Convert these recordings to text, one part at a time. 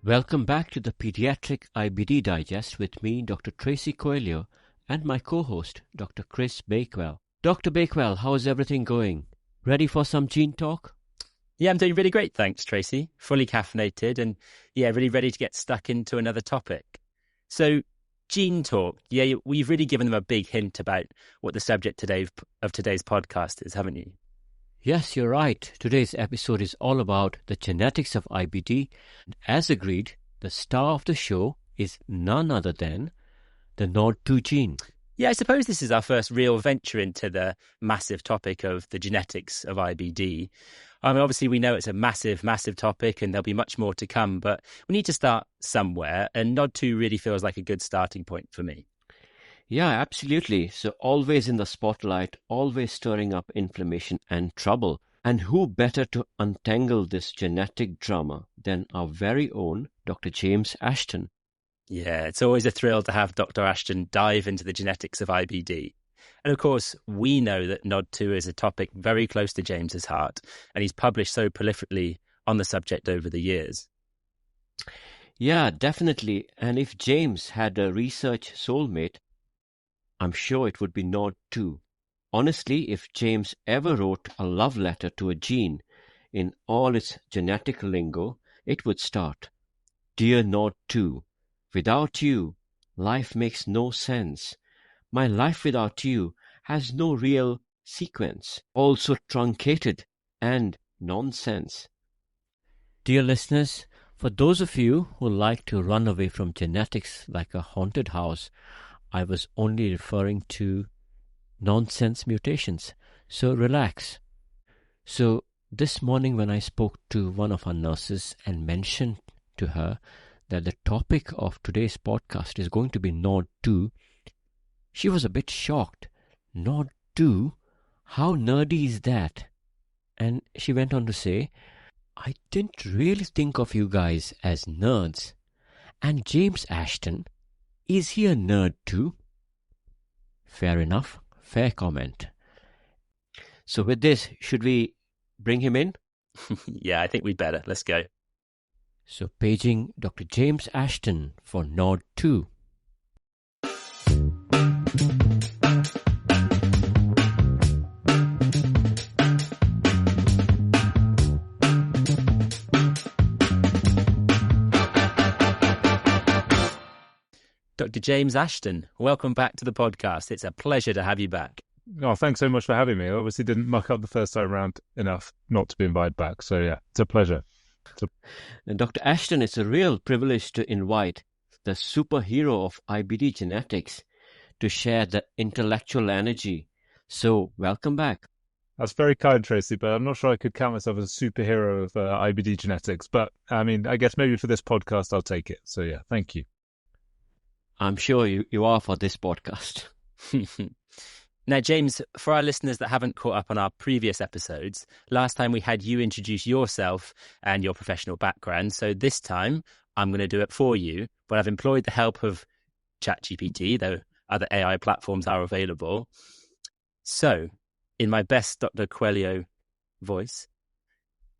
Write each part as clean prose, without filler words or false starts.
Welcome back to the Pediatric IBD Digest with me, Dr. Tracy Coelho, and my co-host, Dr. Chris Bakewell. Dr. Bakewell, how's everything going? Ready for some gene talk? Yeah, I'm doing really great, thanks, Tracy. Fully caffeinated and, really ready to get stuck into another topic. So, gene talk. Yeah, we've really given them a big hint about what the subject of today's podcast is, haven't you? Yes, you're right. Today's episode is all about the genetics of IBD. As agreed, the star of the show is none other than the NOD2 gene. Yeah, I suppose this is our first real venture into the massive topic of the genetics of IBD. I mean, obviously, we know it's a massive, massive topic and there'll be much more to come, but we need to start somewhere, and NOD2 really feels like a good starting point for me. Yeah, absolutely. So always in the spotlight, always stirring up inflammation and trouble. And who better to untangle this genetic drama than our very own Dr. James Ashton? Yeah, it's always a thrill to have Dr. Ashton dive into the genetics of IBD. And of course, we know that NOD2 is a topic very close to James's heart, and he's published so prolifically on the subject over the years. Yeah, definitely. And if James had a research soulmate, I'm sure it would be NOD2. Honestly, if James ever wrote a love letter to a gene in all its genetic lingo, it would start, "Dear NOD2, without you, life makes no sense. My life without you has no real sequence, also truncated and nonsense." Dear listeners, for those of you who like to run away from genetics like a haunted house, I was only referring to nonsense mutations. So relax. So this morning when I spoke to one of our nurses and mentioned to her that the topic of today's podcast is going to be NOD2, she was a bit shocked. NOD2? How nerdy is that? And she went on to say, I didn't really think of you guys as nerds. And James Ashton, is he a nerd too? Fair enough. Fair comment. So with this, should we bring him in? Yeah, I think we'd better. Let's go. So paging Dr. James Ashton for NOD2. Dr. James Ashton, welcome back to the podcast. It's a pleasure to have you back. Oh, thanks so much for having me. I obviously didn't muck up the first time round enough not to be invited back. So yeah, it's a pleasure. And Dr. Ashton, it's a real privilege to invite the superhero of IBD genetics to share the intellectual energy. So welcome back. That's very kind, Tracy, but I'm not sure I could count myself as a superhero of IBD genetics. But I mean, I guess maybe for this podcast, I'll take it. So yeah, thank you. I'm sure you are for this podcast. Now, James, for our listeners that haven't caught up on our previous episodes, last time we had you introduce yourself and your professional background. So this time I'm going to do it for you, but I've employed the help of ChatGPT, though other AI platforms are available. So in my best Dr. Coelho voice,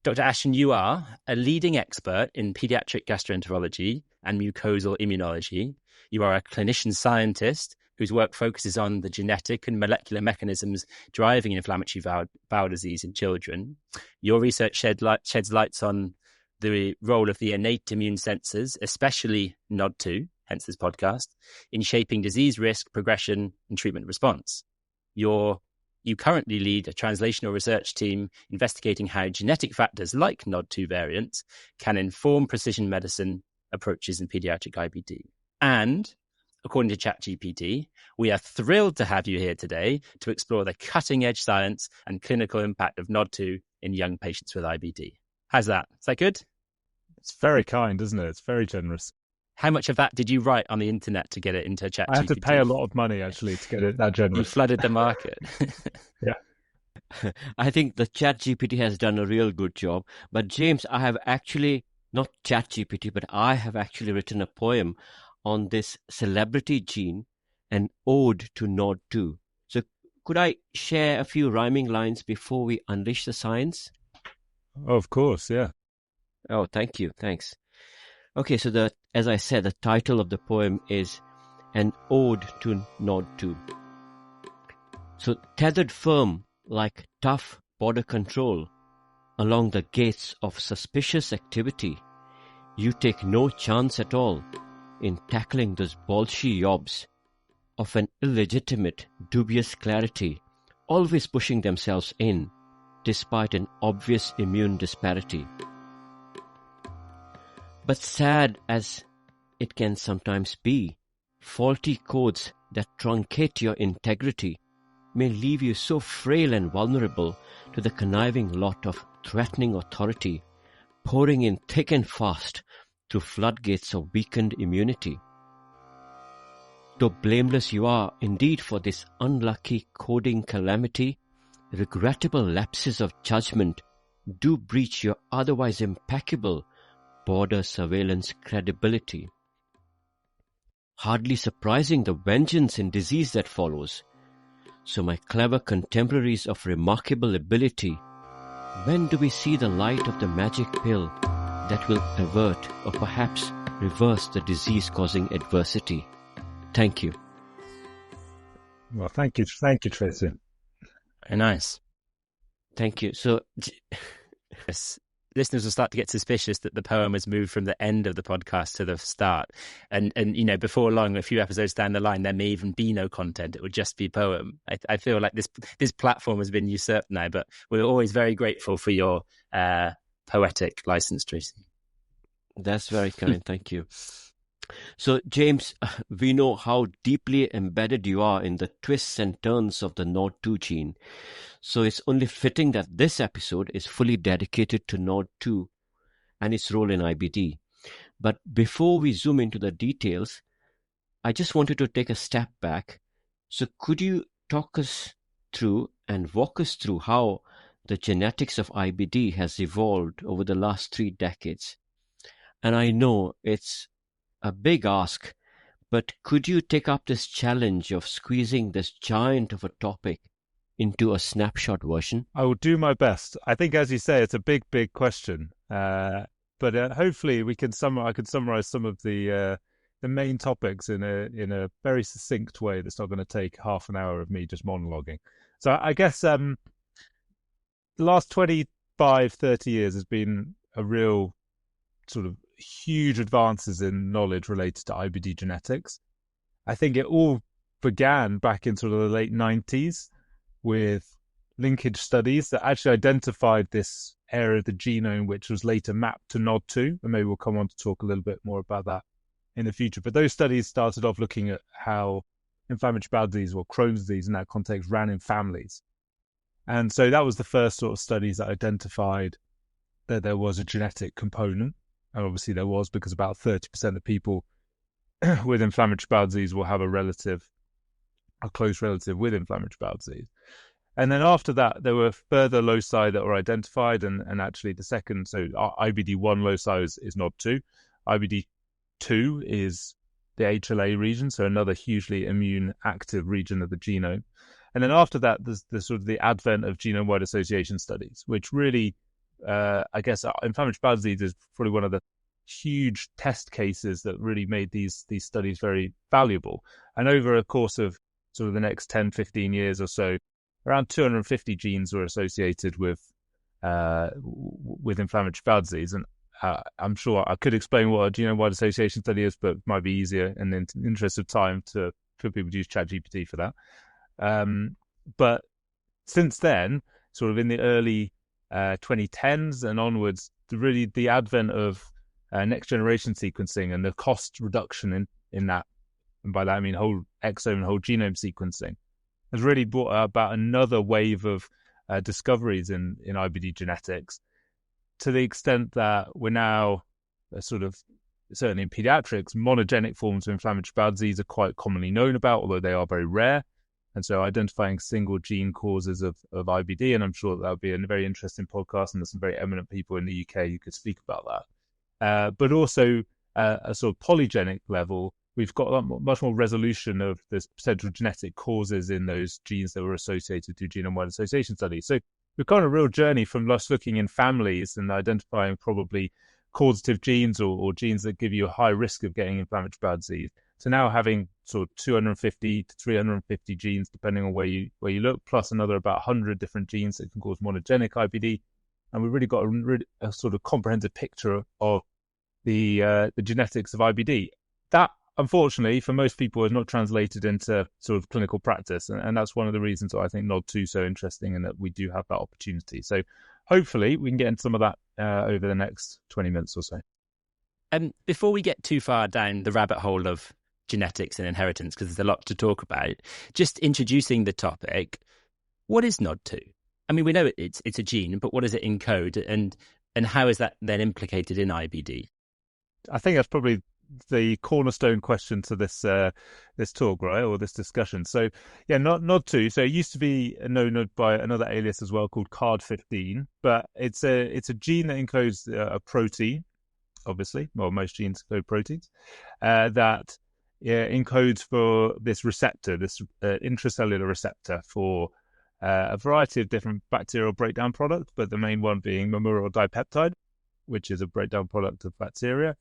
Dr. Ashton, you are a leading expert in pediatric gastroenterology and mucosal immunology. You are a clinician scientist whose work focuses on the genetic and molecular mechanisms driving inflammatory bowel disease in children. Your research sheds lights on the role of the innate immune sensors, especially NOD2, hence this podcast, in shaping disease risk, progression, and treatment response. You currently lead a translational research team investigating how genetic factors like NOD2 variants can inform precision medicine approaches in pediatric IBD. And according to ChatGPT, we are thrilled to have you here today to explore the cutting-edge science and clinical impact of NOD2 in young patients with IBD. How's that? Is that good? It's very kind, isn't it? It's very generous. How much of that did you write on the internet to get it into ChatGPT? I had to pay a lot of money, actually, to get it that generous. You flooded the market. Yeah. I think the ChatGPT has done a real good job. But James, I have actually, not ChatGPT, but I have actually written a poem on this celebrity gene, an ode to NOD2. So could I share a few rhyming lines before we unleash the science? Oh, of course, yeah. Oh, thank you. Thanks. Okay, so as I said, the title of the poem is An Ode to NOD2. So tethered firm like tough border control along the gates of suspicious activity, you take no chance at all in tackling those bolshy yobs of an illegitimate, dubious clarity, always pushing themselves in, despite an obvious immune disparity. But sad as it can sometimes be, faulty codes that truncate your integrity may leave you so frail and vulnerable to the conniving lot of threatening authority, pouring in thick and fast through floodgates of weakened immunity. Though blameless you are indeed for this unlucky coding calamity, regrettable lapses of judgment do breach your otherwise impeccable border surveillance credibility. Hardly surprising the vengeance and disease that follows. So my clever contemporaries of remarkable ability, when do we see the light of the magic pill that will avert or perhaps reverse the disease-causing adversity? Thank you. Well, thank you, Tracy. Very nice. Thank you. So, yes, listeners will start to get suspicious that the poem has moved from the end of the podcast to the start. And you know, before long, a few episodes down the line, there may even be no content. It would just be poem. I feel like this platform has been usurped now, but we're always very grateful for your poetic license, Tracy. That's very kind. Thank you. So, James, we know how deeply embedded you are in the twists and turns of the NOD2 gene. So it's only fitting that this episode is fully dedicated to NOD2 and its role in IBD. But before we zoom into the details, I just wanted to take a step back. So could you talk us through and walk us through how the genetics of IBD has evolved over the last 3 decades? And I know it's a big ask, but could you take up this challenge of squeezing this giant of a topic into a snapshot version? I will do my best. I think, as you say, it's a big question. But hopefully, I could summarize some of the main topics in a very succinct way that's not going to take half an hour of me just monologuing. So I guess the last 25, 30 years has been a real sort of huge advances in knowledge related to IBD genetics. I think it all began back in sort of the late 90s with linkage studies that actually identified this area of the genome which was later mapped to NOD2, and maybe we'll come on to talk a little bit more about that in the future. But those studies started off looking at how inflammatory bowel disease, or Crohn's disease in that context, ran in families. And so that was the first sort of studies that identified that there was a genetic component. And obviously there was, because about 30% of people with inflammatory bowel disease will have a close relative with inflammatory bowel disease. And then after that, there were further loci that were identified. And actually the second, so IBD1 loci is NOD2. IBD2 is the HLA region, so another hugely immune active region of the genome. And then after that, there's the sort of the advent of genome-wide association studies, which really, I guess inflammatory bowel disease is probably one of the huge test cases that really made these studies very valuable. And over a course of sort of the next 10, 15 years or so, around 250 genes were associated with inflammatory bowel disease. And I'm sure I could explain what a genome-wide association study is, but it might be easier in the interest of time for people to use ChatGPT for that. But since then, sort of in the early 2010s and onwards, the advent of next generation sequencing and the cost reduction in that, and by that I mean whole exome and whole genome sequencing, has really brought about another wave of discoveries in IBD genetics, to the extent that we're now sort of, certainly in pediatrics, monogenic forms of inflammatory bowel disease are quite commonly known about, although they are very rare. And so identifying single gene causes of IBD, and I'm sure that would be a very interesting podcast, and there's some very eminent people in the UK who could speak about that. But also a sort of polygenic level, we've got much more resolution of the potential genetic causes in those genes that were associated to genome-wide association studies. So we've got a real journey from just looking in families and identifying probably causative genes or genes that give you a high risk of getting inflammatory bowel disease. So now having sort of 250 to 350 genes, depending on where you look, plus another about 100 different genes that can cause monogenic IBD, and we've really got a sort of comprehensive picture of the genetics of IBD. That, unfortunately, for most people, is not translated into sort of clinical practice, and that's one of the reasons why I think NOD2 is so interesting, and that we do have that opportunity. So hopefully we can get into some of that over the next 20 minutes or so. Before we get too far down the rabbit hole of genetics and inheritance, because there's a lot to talk about, just introducing the topic, what is NOD2? I mean, we know it's a gene, but what does it encode, and how is that then implicated in IBD? I think that's probably the cornerstone question to this talk, right, or this discussion. So yeah, NOD2. So it used to be known by another alias as well called CARD15, but it's a gene that encodes a protein. Obviously, well, most genes encode proteins that encodes for this receptor, this intracellular receptor for a variety of different bacterial breakdown products, but the main one being memorial dipeptide, which is a breakdown product of bacteria.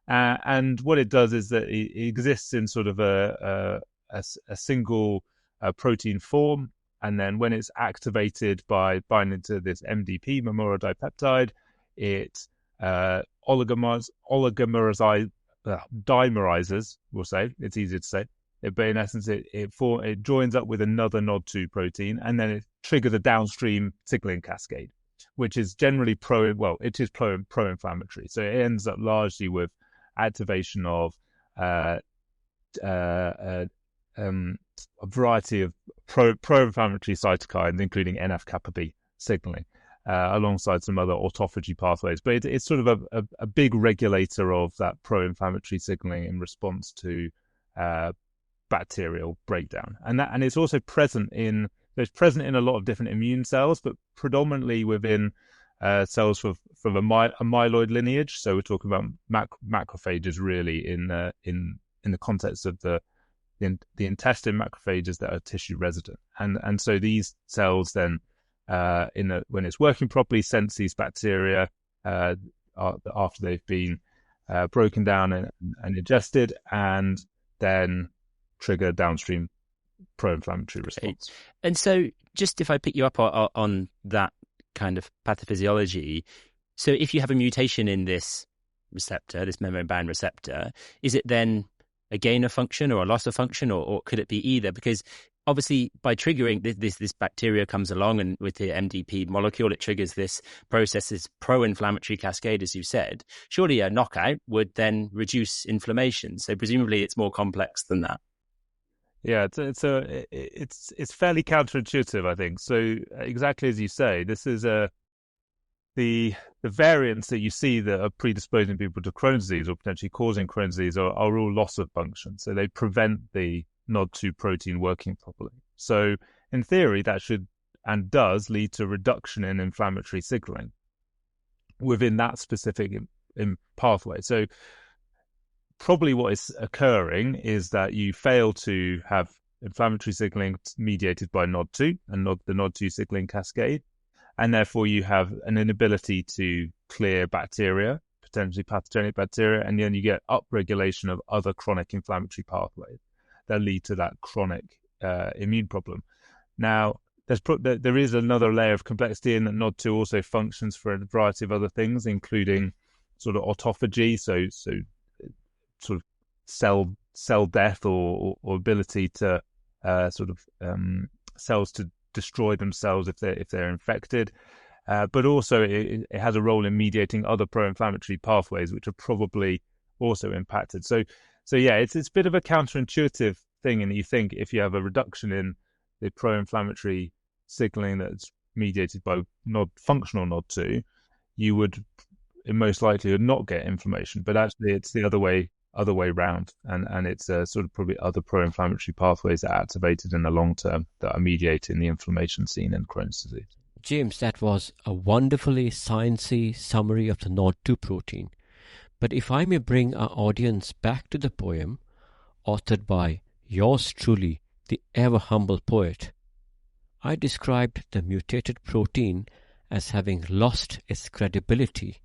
And what it does is that it exists in sort of a single protein form, and then when it's activated by binding to this MDP, memorial dipeptide, it dimerizes, we'll say, it's easier to say, but in essence it joins up with another NOD2 protein, and then it triggers a downstream signaling cascade, which is generally pro-inflammatory. So it ends up largely with activation of a variety of pro-inflammatory cytokines, including NF-kappa B signaling, alongside some other autophagy pathways. But it's sort of a big regulator of that pro-inflammatory signaling in response to bacterial breakdown. And it's also present in a lot of different immune cells, but predominantly within cells from a myeloid lineage. So we're talking about macrophages really in the context of the intestine macrophages that are tissue resident. And so these cells then when it's working properly, sense these bacteria after they've been broken down and ingested, and then trigger downstream pro-inflammatory response. Okay. And so just if I pick you up on that kind of pathophysiology, so if you have a mutation in this receptor, this membrane-bound receptor, is it then a gain of function or a loss of function, or could it be either? Because obviously by triggering this bacteria comes along, and with the MDP molecule, it triggers this process, this pro-inflammatory cascade, as you said. Surely a knockout would then reduce inflammation. So presumably it's more complex than that. Yeah, it's fairly counterintuitive, I think. So exactly as you say, this is the variants that you see that are predisposing people to Crohn's disease or potentially causing Crohn's disease are all loss of function. So they prevent the NOD2 protein working properly. So in theory, that should and does lead to reduction in inflammatory signaling within that specific pathway. So probably what is occurring is that you fail to have inflammatory signaling mediated by NOD2 and the NOD2 signaling cascade, and therefore you have an inability to clear bacteria, potentially pathogenic bacteria, and then you get upregulation of other chronic inflammatory pathways that lead to that chronic immune problem. Now, there is another layer of complexity in that NOD2 also functions for a variety of other things, including sort of autophagy, so sort of cell death or ability to cells to destroy themselves if they're infected, but also it has a role in mediating other pro-inflammatory pathways, which are probably also impacted. So yeah, it's a bit of a counterintuitive thing, and you think if you have a reduction in the pro-inflammatory signaling that's mediated by functional NOD2, you would most likely not get inflammation, but actually it's the other way round, and it's sort of probably other pro-inflammatory pathways that are activated in the long term that are mediating the inflammation seen in Crohn's disease. James, that was a wonderfully sciencey summary of the NOD2 protein. But if I may bring our audience back to the poem, authored by yours truly, the ever humble poet, I described the mutated protein as having lost its credibility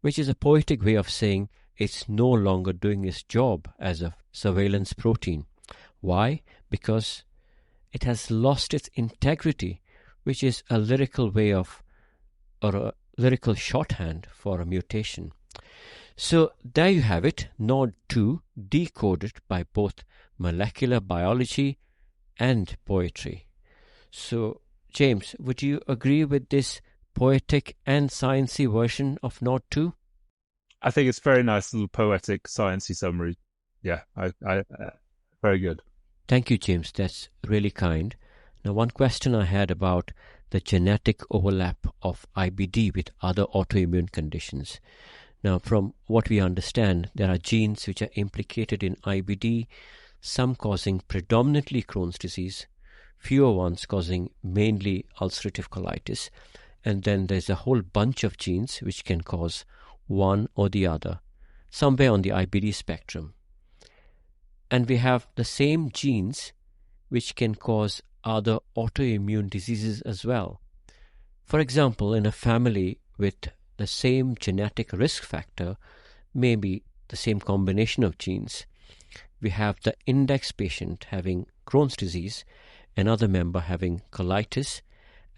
which is a poetic way of saying it's no longer doing its job as a surveillance protein. Why? Because it has lost its integrity, which is a lyrical way of, or a lyrical shorthand for a mutation. So there you have it, NOD2 decoded by both molecular biology and poetry. So, James, would you agree with this poetic and sciencey version of NOD2? I think it's very nice little poetic, sciencey summary. Yeah, I very good. Thank you, James. That's really kind. Now, one question I had about the genetic overlap of IBD with other autoimmune conditions. Now, from what we understand, there are genes which are implicated in IBD, some causing predominantly Crohn's disease, fewer ones causing mainly ulcerative colitis, and then there's a whole bunch of genes which can cause one or the other, somewhere on the IBD spectrum. And we have the same genes which can cause other autoimmune diseases as well. For example, in a family with the same genetic risk factor, maybe the same combination of genes, we have the index patient having Crohn's disease, another member having colitis,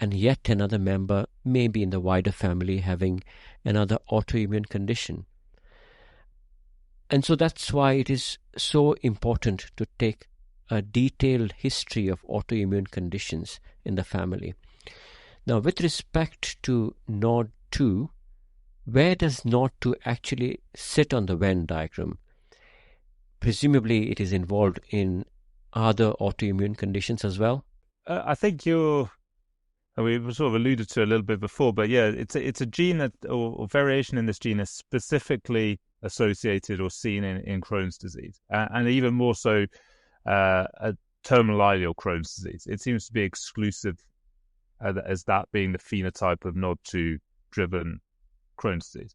and yet another member maybe in the wider family having another autoimmune condition. And so that's why it is so important to take a detailed history of autoimmune conditions in the family. Now, with respect to NOD2, where does NOD2 actually sit on the Venn diagram? Presumably it is involved in other autoimmune conditions as well? I think we sort of alluded to a little bit before, but yeah, it's a gene that, or variation in this gene is specifically associated or seen in Crohn's disease, and even more so a terminal ileal Crohn's disease. It seems to be exclusive as that being the phenotype of NOD2 driven Crohn's disease.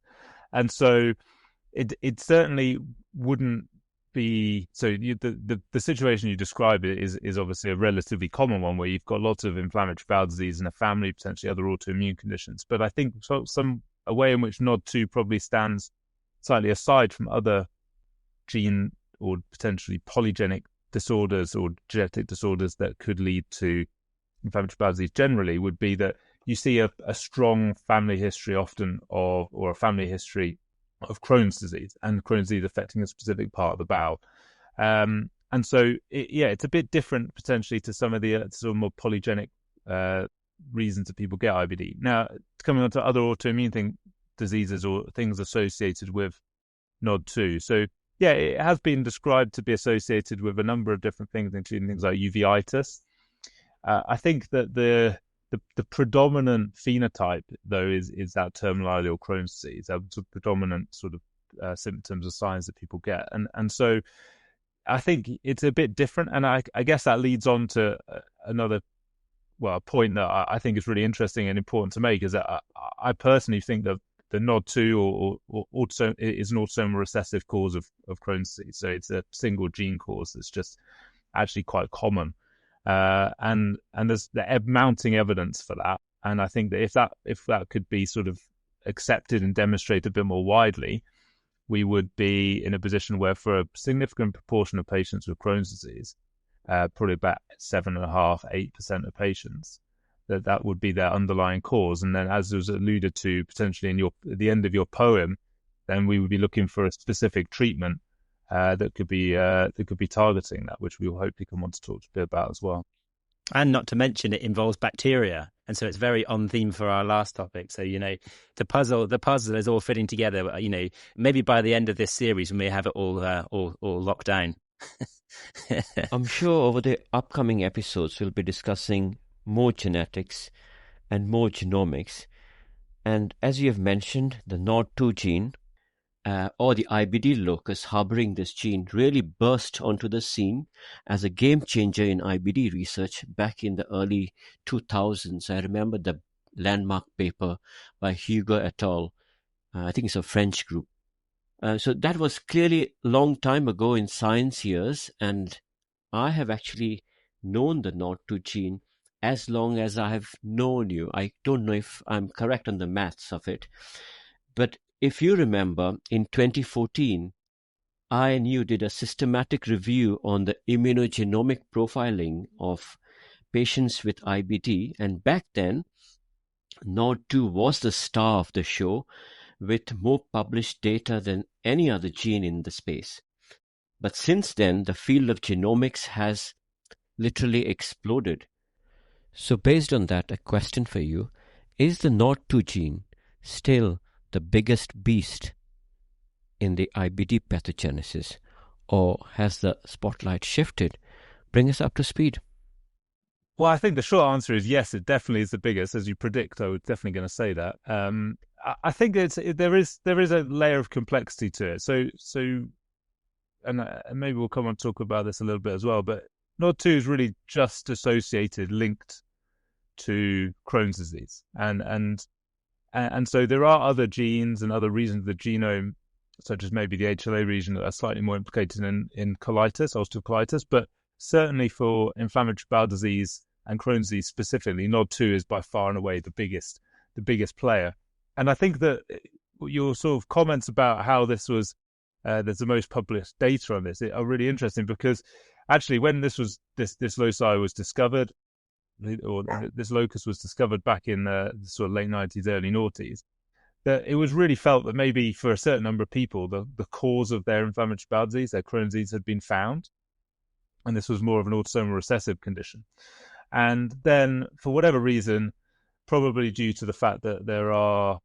And so it certainly wouldn't be so. The situation you describe is obviously a relatively common one, where you've got lots of inflammatory bowel disease in a family, potentially other autoimmune conditions. But I think a way in which NOD2 probably stands slightly aside from other gene or potentially polygenic disorders or genetic disorders that could lead to inflammatory bowel disease generally would be that you see a strong family history often or a family history of Crohn's disease, and Crohn's disease affecting a specific part of the bowel. And so, it's a bit different potentially to some of the sort of more polygenic reasons that people get IBD. Now, coming on to other autoimmune diseases or things associated with NOD2. So, it has been described to be associated with a number of different things, including things like uveitis. I think that the predominant phenotype, though, is that terminal ileal Crohn's disease, a predominant sort of symptoms or signs that people get. And so I think it's a bit different. And I guess that leads on to a point that I think is really interesting and important to make, is that I personally think that the NOD2 or is an autosomal recessive cause of Crohn's disease. So it's a single gene cause that's just actually quite common. And there's the mounting evidence for that. And I think that if that could be sort of accepted and demonstrated a bit more widely, we would be in a position where, for a significant proportion of patients with Crohn's disease, probably about 7.5-8% of patients, that would be their underlying cause. And then, as was alluded to potentially at the end of your poem, then we would be looking for a specific treatment that could be targeting that, which we will hopefully come on to talk a bit about as well. And not to mention, it involves bacteria, and so it's very on theme for our last topic. So the puzzle is all fitting together. Maybe by the end of this series, we may have it all locked down. I'm sure over the upcoming episodes we'll be discussing more genetics and more genomics. And as you have mentioned, the NOD2 gene, or the IBD locus harboring this gene, really burst onto the scene as a game changer in IBD research back in the early 2000s. I remember the landmark paper by Hugo et al. I think it's a French group. So that was clearly a long time ago in science years, and I have actually known the NOD2 gene as long as I have known you. I don't know if I'm correct on the maths of it, but if you remember, in 2014, I and you did a systematic review on the immunogenomic profiling of patients with IBD, and back then, NOD2 was the star of the show with more published data than any other gene in the space. But since then, the field of genomics has literally exploded. So based on that, a question for you: is the NOD2 gene still the biggest beast in the IBD pathogenesis, or has the spotlight shifted? Bring us up to speed. Well, I think the short answer is yes, it definitely is the biggest. As you predict, I was definitely going to say that. I think there is a layer of complexity to it. And maybe we'll come on and talk about this a little bit as well. But NOD2 is really just linked to Crohn's disease, and so there are other genes and other regions of the genome, such as maybe the HLA region, that are slightly more implicated in colitis, ulcerative colitis, but certainly for inflammatory bowel disease and Crohn's disease specifically, NOD2 is by far and away the biggest player. And I think that your sort of comments about how this was there's the most published data on this are really interesting, because actually when this loci was discovered, or this locus was discovered back in the sort of late 90s, early noughties, that it was really felt that maybe for a certain number of people, the cause of their inflammatory bowel disease, their Crohn's disease, had been found. And this was more of an autosomal recessive condition. And then, for whatever reason, probably due to the fact that there are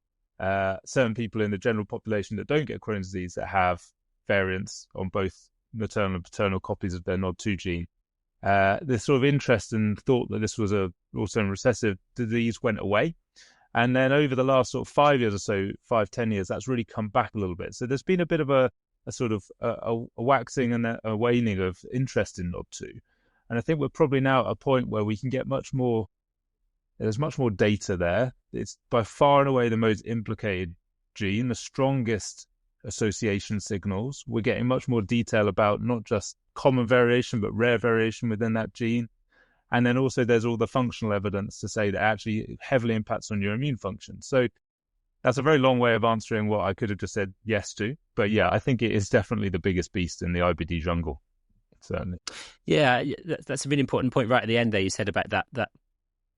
certain people in the general population that don't get Crohn's disease that have variants on both maternal and paternal copies of their NOD2 gene, this sort of interest and thought that this was a autosomal recessive disease went away. And then over the last sort of 5 years or so, 5-10 years, that's really come back a little bit. So there's been a bit of a sort of a waxing and a waning of interest in NOD2. And I think we're probably now at a point where we can get there's much more data there. It's by far and away the most implicated gene, the strongest association signals. We're getting much more detail about not just common variation, but rare variation within that gene. And then also there's all the functional evidence to say that actually heavily impacts on your immune function. So that's a very long way of answering what I could have just said yes to. But yeah, I think it is definitely the biggest beast in the IBD jungle, certainly. Yeah, that's a really important point right at the end there. You said about that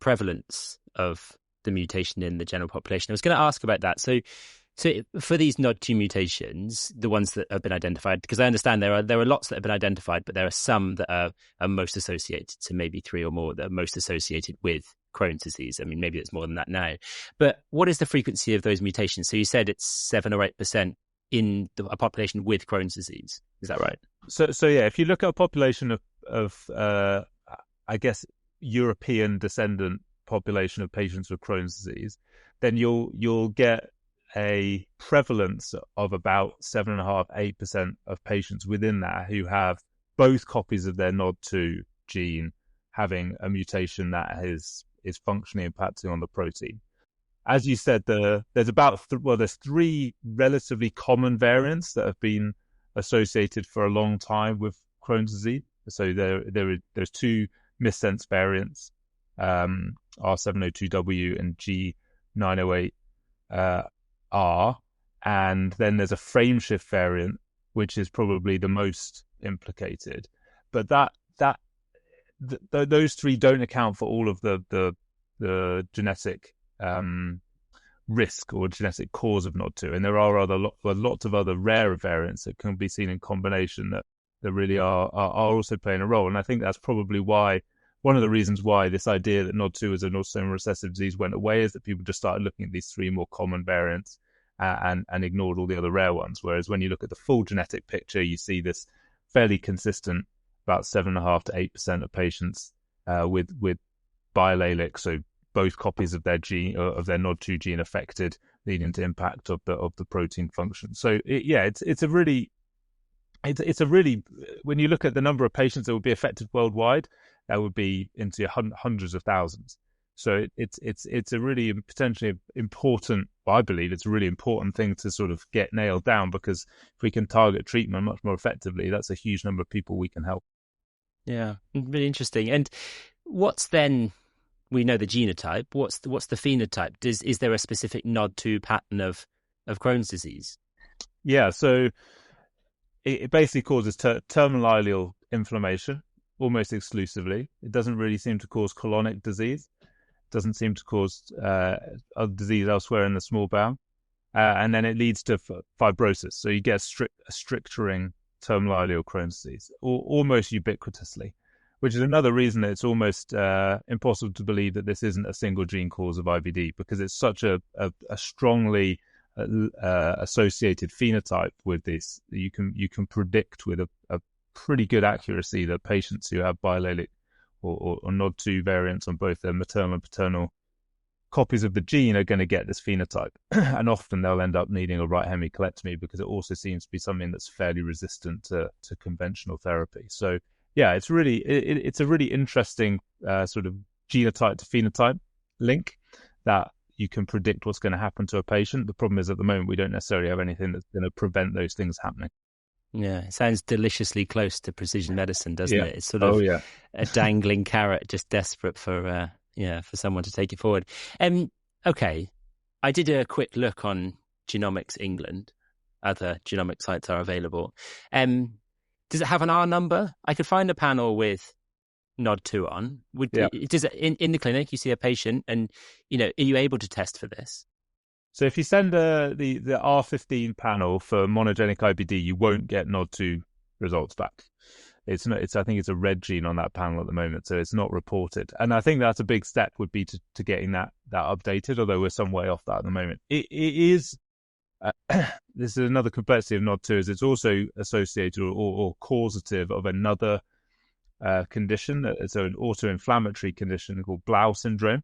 prevalence of the mutation in the general population. I was going to ask about that. So for these NOD2 mutations, the ones that have been identified, because I understand there are lots that have been identified, but there are some that are most associated, so maybe 3 or more that are most associated with Crohn's disease. I mean, maybe it's more than that now. But what is the frequency of those mutations? So you said it's 7 or 8% in a population with Crohn's disease. Is that right? So yeah, if you look at a population of I guess European descendant population of patients with Crohn's disease, then you'll get a prevalence of about 7.5-8% of patients within that who have both copies of their NOD2 gene having a mutation that is functionally impacting on the protein. As you said, there's 3 relatively common variants that have been associated for a long time with Crohn's disease. So there's 2 missense variants, R702W and G908R, and then there's a frameshift variant, which is probably the most implicated. But those 3 don't account for all of the genetic risk or genetic cause of NOD2, and there are lots of other rarer variants that can be seen in combination that really are also playing a role. And I think that's probably why one of the reasons why this idea that NOD2 is an autosomal recessive disease went away is that people just started looking at these 3 more common variants and ignored all the other rare ones. Whereas when you look at the full genetic picture, you see this fairly consistent, about 7.5 to 8% of patients with biallelic, so both copies of their gene of their NOD2 gene affected, leading to impact of the protein function. So it's a really when you look at the number of patients that would be affected worldwide, that would be into hundreds of thousands. So it's a really potentially important, well, I believe it's a really important thing to sort of get nailed down, because if we can target treatment much more effectively, that's a huge number of people we can help. Yeah, really interesting. And what's then, we know the genotype, what's the phenotype? Is there a specific NOD2 pattern of of Crohn's disease? Yeah, so it basically causes terminal ileal inflammation almost exclusively. It doesn't really seem to cause colonic disease. It doesn't seem to cause other disease elsewhere in the small bowel. And then it leads to fibrosis. So you get a stricturing terminal ileal Crohn's disease almost ubiquitously, which is another reason that it's almost impossible to believe that this isn't a single gene cause of IBD, because it's such a strongly associated phenotype with this. You can predict with a pretty good accuracy that patients who have biallelic or NOD2 variants on both their maternal and paternal copies of the gene are going to get this phenotype. And often they'll end up needing a right hemicolectomy, because it also seems to be something that's fairly resistant to conventional therapy. So yeah, it's a really interesting sort of genotype to phenotype link that you can predict what's going to happen to a patient. The problem is, at the moment, we don't necessarily have anything that's going to prevent those things happening. Yeah, it sounds deliciously close to precision medicine, doesn't it? It's sort of a dangling carrot, just desperate for someone to take it forward. Okay, I did a quick look on Genomics England. Other genomic sites are available. Does it have an R number? I could find a panel with NOD2 on. Does it in the clinic? You see a patient, and are you able to test for this? So if you send the R15 panel for monogenic IBD, you won't get NOD2 results back. I think it's a red gene on that panel at the moment, so it's not reported. And I think that's a big step, would be to getting that updated, although we're some way off that at the moment. It is, this is another complexity of NOD2, is it's also associated or causative of another condition. It's an autoinflammatory condition called Blau syndrome.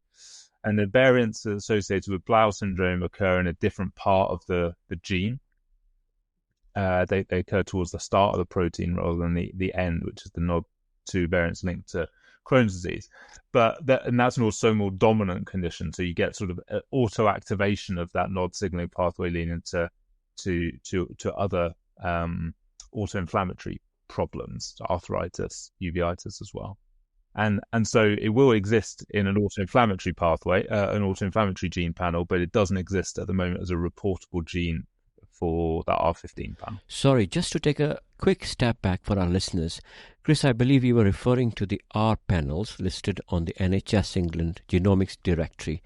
And the variants associated with Blau syndrome occur in a different part of the gene. They occur towards the start of the protein rather than the end, which is the NOD2 variants linked to Crohn's disease. And that's an autosomal dominant condition. So you get sort of auto-activation of that NOD signaling pathway leading to other autoinflammatory problems, arthritis, uveitis as well. And so it will exist in an autoinflammatory pathway, an autoinflammatory gene panel, but it doesn't exist at the moment as a reportable gene for that R15 panel. Sorry, just to take a quick step back for our listeners. Chris, I believe you were referring to the R panels listed on the NHS England Genomics Directory.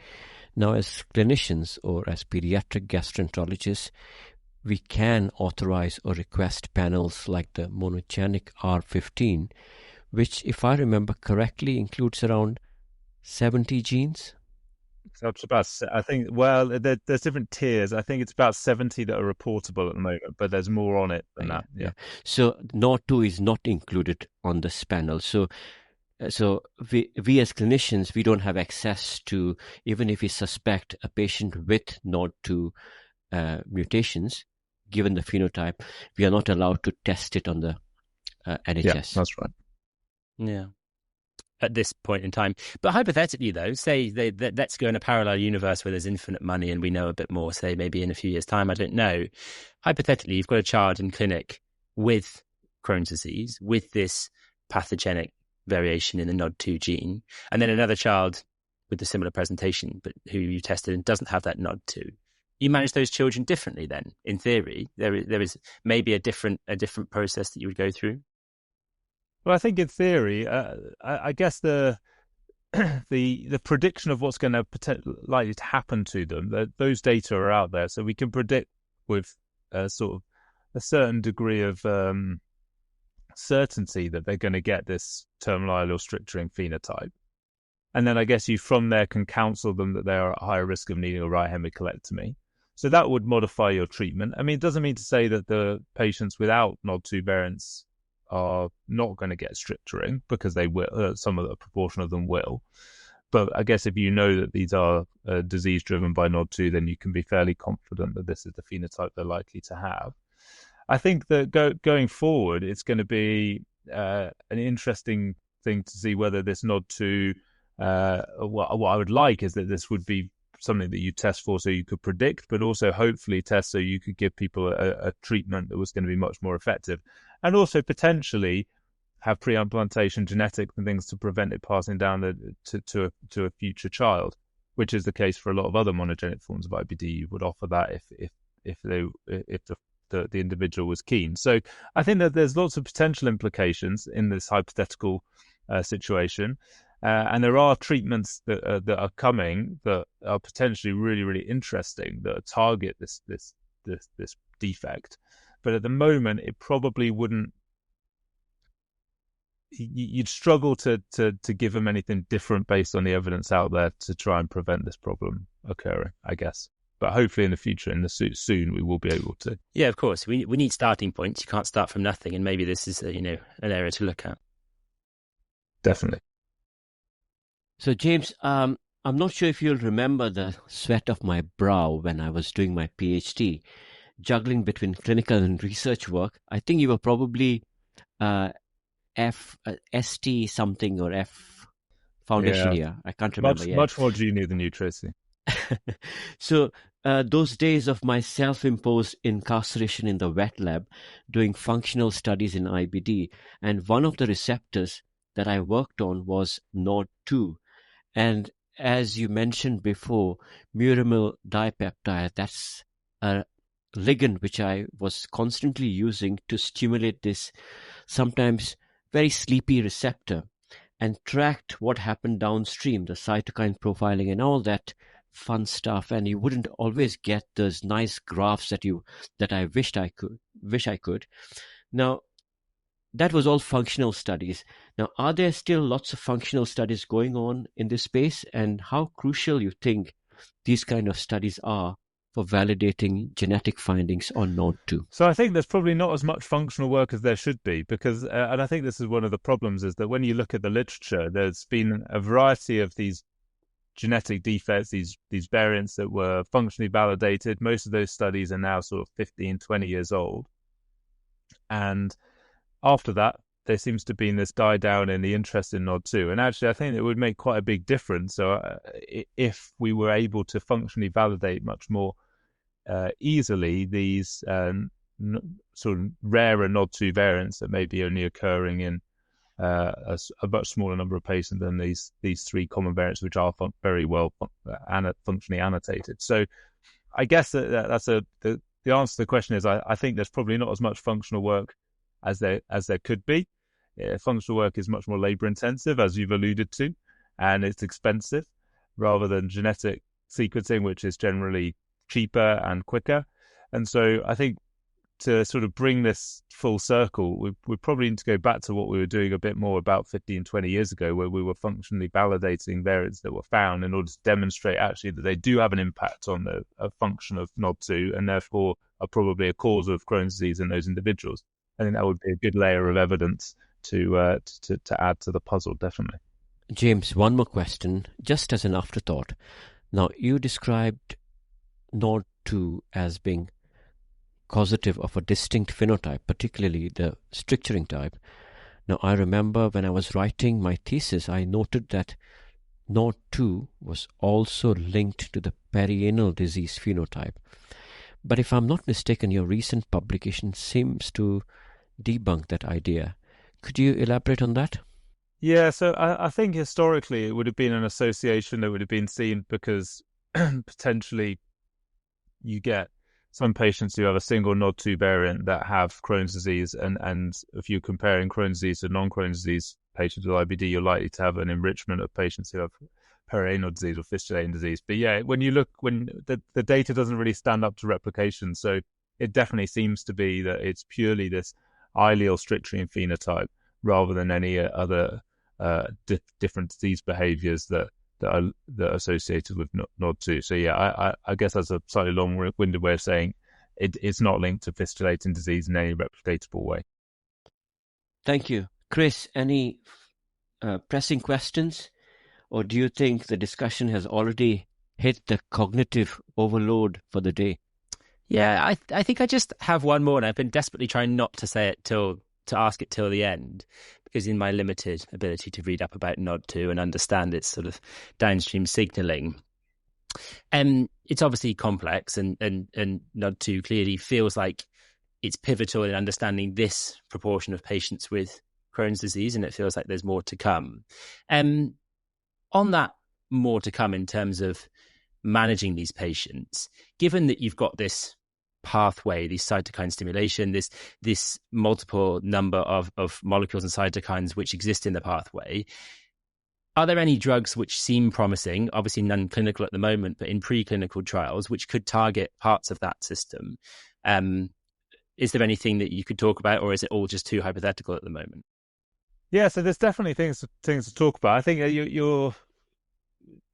Now, as clinicians or as pediatric gastroenterologists, we can authorize or request panels like the monogenic R15, which, if I remember correctly, includes around 70 genes. So it's about, I think, there's different tiers. I think it's about 70 that are reportable at the moment, but there's more on it than that. Yeah. So NOD2 is not included on this panel. So we as clinicians, we don't have access to, even if we suspect a patient with NOD2 mutations, given the phenotype, we are not allowed to test it on the NHS. Yeah, that's right. Yeah, at this point in time. But hypothetically, though, say let's go in a parallel universe where there's infinite money and we know a bit more, say maybe in a few years' time, I don't know. Hypothetically, you've got a child in clinic with Crohn's disease, with this pathogenic variation in the NOD2 gene, and then another child with a similar presentation, but who you tested and doesn't have that NOD2. You manage those children differently then, in theory. There is maybe a different process that you would go through. Well, I think in theory, I guess the prediction of what's going to likely to happen to them, those data are out there, so we can predict with sort of a certain degree of certainty that they're going to get this terminal ileal stricturing phenotype. And then I guess you from there can counsel them that they are at higher risk of needing a right hemicolectomy. So that would modify your treatment. I mean, it doesn't mean to say that the patients without NOD2 variants are not going to get stricturing, because they will. A proportion of them will. But I guess if you know that these are disease driven by NOD2, then you can be fairly confident that this is the phenotype they're likely to have. I think that going forward, it's going to be an interesting thing to see whether this NOD2. What I would like is that this would be something that you test for so you could predict, but also hopefully test so you could give people a treatment that was going to be much more effective, and also potentially have pre-implantation genetics and things to prevent it passing down to a future child, which is the case for a lot of other monogenic forms of IBD. You would offer that if if the individual was keen. So I think that there's lots of potential implications in this hypothetical situation. And there are treatments that are coming that are potentially really, really interesting, that target this defect. But at the moment, it probably wouldn't. You'd struggle to give them anything different based on the evidence out there to try and prevent this problem occurring, I guess. But hopefully in the future, soon, we will be able to. Yeah, of course. We need starting points. You can't start from nothing, and maybe this is an area to look at. Definitely. So, James, I'm not sure if you'll remember the sweat of my brow when I was doing my PhD, juggling between clinical and research work. I think you were probably ST something or F foundation year. I can't remember. Much more junior than you, Tracy. So those days of my self-imposed incarceration in the wet lab, doing functional studies in IBD, and one of the receptors that I worked on was NOD2. And as you mentioned before, muramyl dipeptide, that's a ligand which I was constantly using to stimulate this sometimes very sleepy receptor, and tracked what happened downstream, the cytokine profiling and all that fun stuff. And you wouldn't always get those nice graphs that I wish I could. Now, that was all functional studies. Now, are there still lots of functional studies going on in this space, and how crucial you think these kind of studies are for validating genetic findings on NOD2? So I think there's probably not as much functional work as there should be, because, and I think this is one of the problems, is that when you look at the literature, there's been a variety of these genetic defects, these variants that were functionally validated. Most of those studies are now sort of 15, 20 years old. And after that, there seems to be this die down in the interest in NOD2. And actually, I think it would make quite a big difference. So if we were able to functionally validate much more easily these sort of rarer NOD2 variants that may be only occurring in a much smaller number of patients than these three common variants, which are very well functionally annotated. So I guess that's the answer to the question is I think there's probably not as much functional work as there could be. Functional work is much more labor intensive, as you've alluded to, and it's expensive rather than genetic sequencing, which is generally cheaper and quicker. And so I think to sort of bring this full circle, we probably need to go back to what we were doing a bit more about 15, 20 years ago, where we were functionally validating variants that were found in order to demonstrate actually that they do have an impact on the function of NOD2, and therefore are probably a cause of Crohn's disease in those individuals. I think that would be a good layer of evidence to add to the puzzle, definitely. James, one more question, just as an afterthought. Now, you described NOD2 as being causative of a distinct phenotype, particularly the stricturing type. Now, I remember when I was writing my thesis, I noted that NOD2 was also linked to the perianal disease phenotype. But if I'm not mistaken, your recent publication seems to debunk that idea. Could you elaborate on that? Yeah, so I think historically it would have been an association that would have been seen because potentially you get some patients who have a single NOD2 variant that have Crohn's disease, and if you're comparing Crohn's disease to non-Crohn's disease patients with IBD, you're likely to have an enrichment of patients who have perianal disease or fistulating disease. But yeah, when the data doesn't really stand up to replication, so it definitely seems to be that it's purely this allele stricturing phenotype rather than any other different disease behaviors that are associated with NOD2. So yeah, I guess that's a slightly long-winded way of saying it's not linked to fistulating disease in any replicatable way. Thank you. Chris, any pressing questions? Or do you think the discussion has already hit the cognitive overload for the day? Yeah, I think I just have one more, and I've been desperately trying not to say it to ask it till the end, because in my limited ability to read up about NOD2 and understand its sort of downstream signalling, it's obviously complex, and NOD2 clearly feels like it's pivotal in understanding this proportion of patients with Crohn's disease, and it feels like there's more to come. On that more to come in terms of managing these patients, given that you've got this pathway, this cytokine stimulation, this multiple number of molecules and cytokines which exist in the pathway. Are there any drugs which seem promising, obviously non-clinical at the moment, but in preclinical trials, which could target parts of that system? Is there anything that you could talk about, or is it all just too hypothetical at the moment? Yeah, so there's definitely things to talk about. I think you're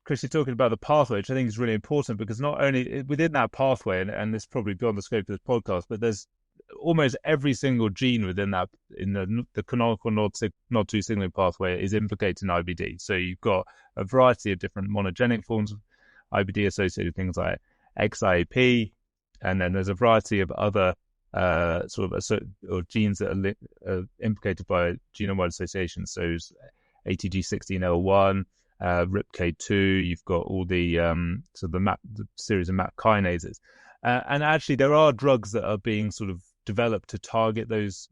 Chris, you're talking about the pathway, which I think is really important, because not only within that pathway, and this is probably beyond the scope of this podcast, but there's almost every single gene within that, in the canonical NOD2 signaling pathway, is implicated in IBD. So you've got a variety of different monogenic forms of IBD associated with things like XIAP, and then there's a variety of other or genes that are implicated by genome-wide association. So ATG16L1, RIPK2, you've got all the the series of MAP kinases, and actually there are drugs that are being sort of developed to target those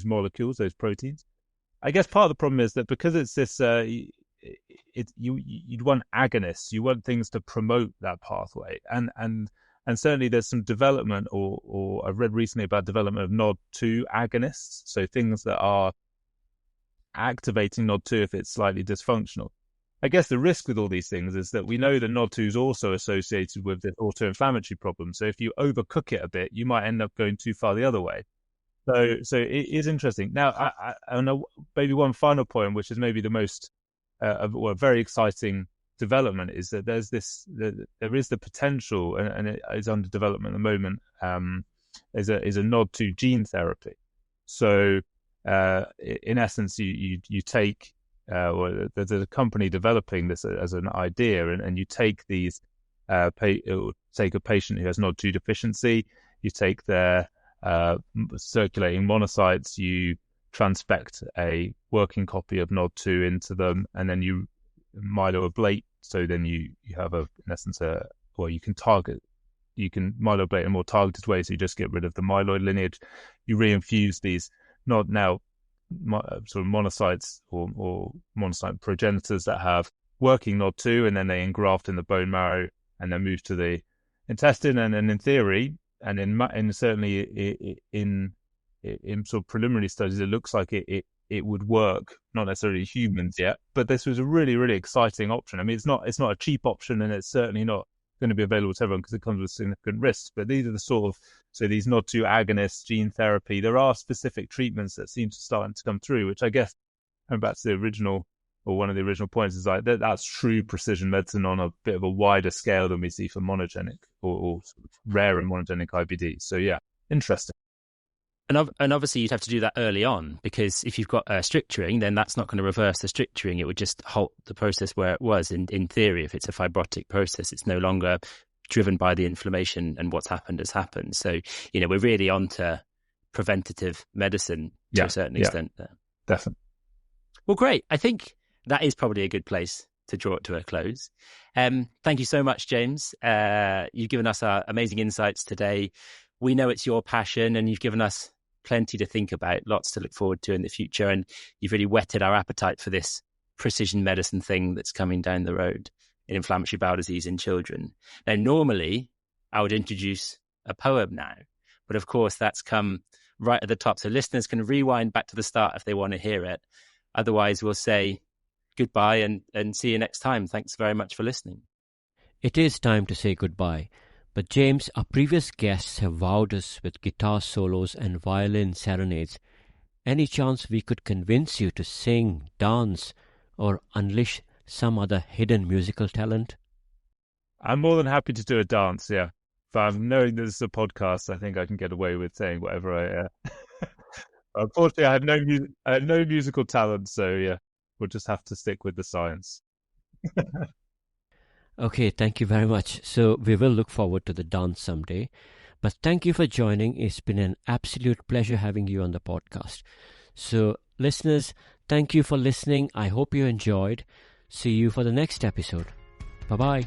molecules, those proteins. I guess part of the problem is that because it's this, you'd want agonists, you want things to promote that pathway, and certainly there's some development, or I've read recently about development of NOD2 agonists, so things that are activating NOD2 if it's slightly dysfunctional. I guess the risk with all these things is that we know that NOD2 is also associated with the autoinflammatory problem. So if you overcook it a bit, you might end up going too far the other way. So it is interesting. Now, I know maybe one final point, which is maybe the most very exciting development, is that there is the potential, and it is under development at the moment, is a NOD2 gene therapy. So in essence, you take, or there's a company developing this as an idea, and you take these, take a patient who has NOD2 deficiency, you take their circulating monocytes, you transfect a working copy of NOD2 into them, and then you myeloablate. So then you have in essence, you can myeloablate in a more targeted way. So you just get rid of the myeloid lineage. You reinfuse these, not now sort of monocytes or monocyte progenitors that have working NOD2, and then they engraft in the bone marrow and then move to the intestine. And in theory, and in certainly in sort of preliminary studies, it looks like it would work. Not necessarily humans yet, but this was a really, really exciting option. I mean, it's not a cheap option, and it's certainly not going to be available to everyone because it comes with significant risks. But these are these NOD2 agonists, gene therapy. There are specific treatments that seem to start to come through, which I guess, going back to the original, or one of the original points, is like that's true precision medicine on a bit of a wider scale than we see for monogenic or sort of rare and monogenic IBD. So yeah, interesting. And obviously you'd have to do that early on, because if you've got stricturing, then that's not going to reverse the stricturing. It would just halt the process where it was. In theory, if it's a fibrotic process, it's no longer driven by the inflammation, and what's happened has happened. So, we're really onto preventative medicine to a certain extent there. Definitely. Well, great. I think that is probably a good place to draw it to a close. Thank you so much, James. You've given us our amazing insights today. We know it's your passion, and you've given us plenty to think about, lots to look forward to in the future, and you've really whetted our appetite for this precision medicine thing that's coming down the road in inflammatory bowel disease in children. Now, normally I would introduce a poem now, but of course that's come right at the top, so listeners can rewind back to the start if they want to hear it. Otherwise, we'll say goodbye and see you next time. Thanks very much for listening. It is time to say goodbye. But James, our previous guests have wowed us with guitar solos and violin serenades. Any chance we could convince you to sing, dance, or unleash some other hidden musical talent? I'm more than happy to do a dance, yeah. But knowing that this is a podcast, I think I can get away with saying whatever I... Unfortunately, I had no musical talent, so yeah, we'll just have to stick with the science. Okay, thank you very much. So we will look forward to the dance someday. But thank you for joining. It's been an absolute pleasure having you on the podcast. So listeners, thank you for listening. I hope you enjoyed. See you for the next episode. Bye-bye.